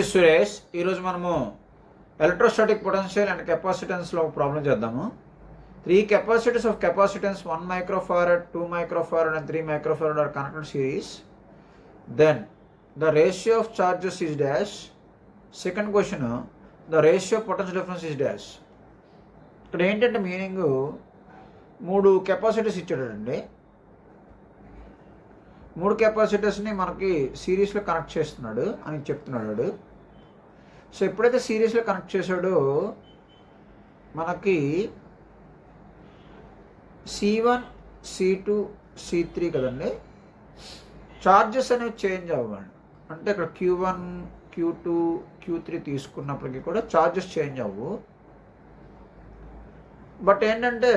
సురేష్ ఈరోజు మనము electrostatic potential and కెపాసిటెన్స్లో problem చేద్దాము. 3 capacities of capacitance 1 microfarad, 2 microfarad and 3 microfarad are connected series. Then the ratio of charges is dash. Second question, the ratio of potential difference is dash. ఇక్కడ ఏంటంటే meaning 3 capacities ఇచ్చాడండి. 3 కెపాసిటర్స్ని మనకి సిరీస్లో connect చేస్తున్నాడు అని చెప్తున్నాడు. So ఎప్పుడైతే సిరీస్లో కనెక్ట్ చేశాడో మనకి C1, C2, C3 కదండి, చార్జెస్ అనేవి చేంజ్ అవ్వండి. అంటే ఇక్కడ Q1, Q2, Q3 తీసుకున్నప్పటికీ కూడా చార్జెస్ చేంజ్ అవ్వు. బట్ ఏంటంటే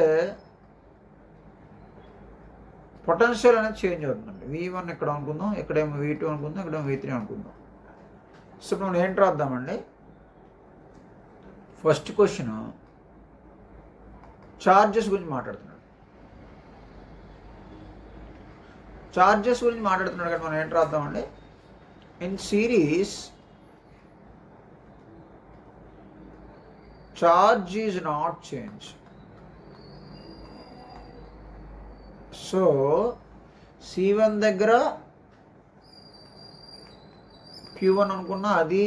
పొటెన్షియల్ అనేది చేంజ్ అవుతుందండి. V1 ఇక్కడ అనుకుందాం, ఇక్కడేమో V2 అనుకుందాం, ఇక్కడేమో V3 అనుకుందాం. సో ఇప్పుడు మనం ఏంటి రాద్దామండి. ఫస్ట్ క్వశ్చన్ చార్జెస్ గురించి మాట్లాడుతున్నాడు. చార్జెస్ గురించి మాట్లాడుతున్నాడు కానీ మనం ఏంటి రాద్దామండి. In series charge is not change. So C1 దగ్గర Q1 అనుకున్నా అది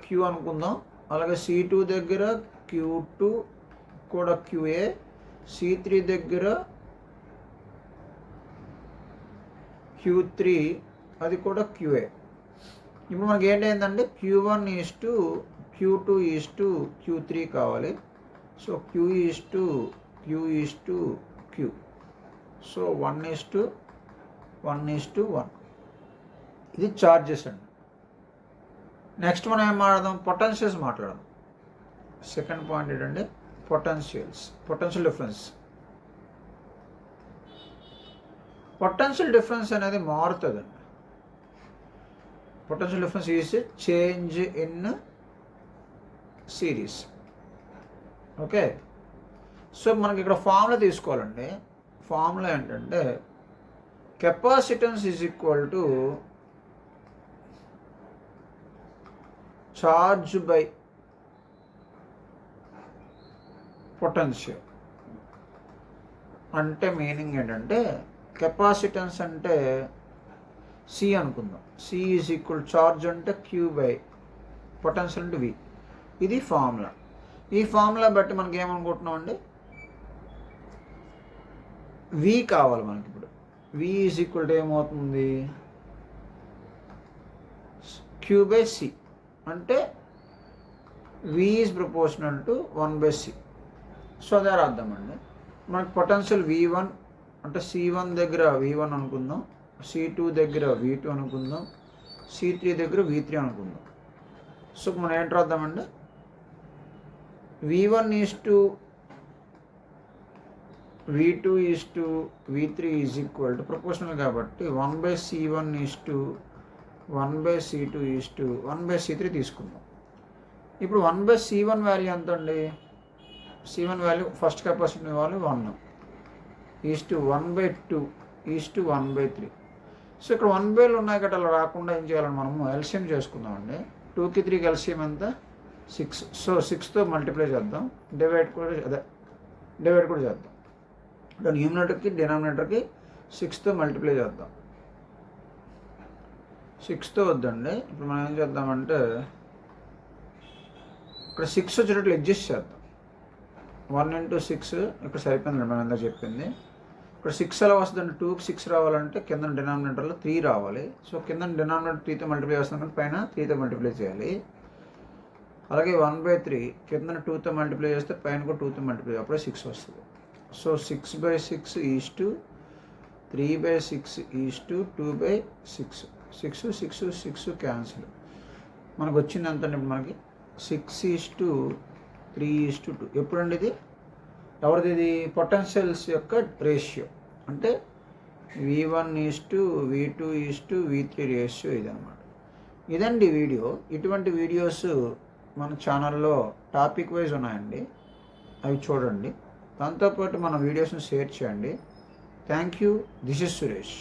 Q అనుకుందాం. అలాగే C2 దగ్గర Q2 కూడా QA, C3 దగ్గర Q3 అది కూడా QA. ఇప్పుడు మనకి ఏంటంటే Q1 east Q2 is to Q3 కావాలి. So Q is to Q is to Q. So 1:1:1. ఇది చార్జెస్ అండి. నెక్స్ట్ మనం ఏం మాట్లాడదాం, పొటెన్షియల్స్ మాట్లాడదాం. సెకండ్ పాయింట్ ఏంటంటే పొటెన్షియల్ డిఫరెన్స్. పొటెన్షియల్ డిఫరెన్స్ అనేది మారుతుందండి. Potential difference is change in series. Okay, so మనకి ఇక్కడ ఫార్ములా తీసుకోవాలండి. ఫార్ములా ఏంటంటే capacitance is equal to charge by potential. అంటే మీనింగ్ ఏంటంటే కెపాసిటెన్స్ అంటే C అనుకుందాం. C ఈజ్ ఈక్వల్ చార్జ్ అంటే Q బై పొటెన్షియల్ అంటే V. ఇది ఫార్ములా. ఈ ఫార్ములా బట్టి మనకి ఏమనుకుంటున్నాం అండి, V కావాలి మనకి. ఇప్పుడు V ఈజ్ ఈక్వల్ టు ఏమవుతుంది, Q బై C. అంటే V is proportional to 1/C. So అదే రాద్దామండి. మనకి పొటెన్షియల్ V1 అంటే C1 దగ్గర V1 అనుకుందాం, C2 దగ్గర V2 అనుకుందాం, C3 దగ్గర V3 అనుకుందాం. సో మనం ఏంటి రాద్దామండి, V1 is to V2 is to V3 is equal to proportional కాబట్టి 1/C1 is to 1/C2 is to 1/C3 తీసుకుందాం. ఇప్పుడు 1/C1 వాల్యూ ఎంత అండి, C1 value first capacity value 1 is to 1/2 is to 1/3. So ఇక్కడ 1/లు ఉన్నాయి కదా, అలా రాకుండా ఏం చేయాలని మనము ఎల్సిఎం చేసుకుందామండి. 2కి 3కి ఎల్సిఎం ఎంత 6. సో 6తో మల్టిప్లై చేద్దాం, డివైడ్ కూడా చేద్దాం. న్యూమినేటర్కి డినామినేటర్కి 6తో మల్టిప్లై చేద్దాం. 6తో వద్దండి. ఇప్పుడు మనం ఏం చేద్దామంటే ఇక్కడ 6 వచ్చేటట్లు అడ్జస్ట్ చేద్దాం. 1 × 6 ఇక్కడ సరిపోయిందండి మనం ఎంత చెప్పింది. ఇక్కడ 6 ఎలా వస్తుందండి, 2కి 6 రావాలంటే కింద డినామినేటర్లో 3 రావాలి. సో కింద డినామినేటర్ 3తో మల్టిప్లై చేస్తాం కానీ పైన 3తో మల్టిప్లై చేయాలి. అలాగే 1/3 కింద 2తో మల్టిప్లై చేస్తే పైన కూడా 2తో మల్టిప్లై, అప్పుడే 6 వస్తుంది. So 6/6 is to 3/6 is to 2/6. 6 cancel. మనకు వచ్చింది ఎంత అండి, ఇప్పుడు మనకి 6 ఈజ్ టు 3 ఈజ్ టు 2. ఎప్పుడండి ఇది ఎవరిది, ఇది పొటెన్షియల్స్ యొక్క రేషియో. అంటే V1 is to V2 is to V3 ratio ఇదన్నమాట. ఇదండి వీడియో. ఇటువంటి వీడియోస్ మన ఛానల్లో టాపిక్ వైజ్ ఉన్నాయండి, అవి చూడండి. దాంతోపాటు మన వీడియోస్ని షేర్ చేయండి. Thank you. This is Suresh.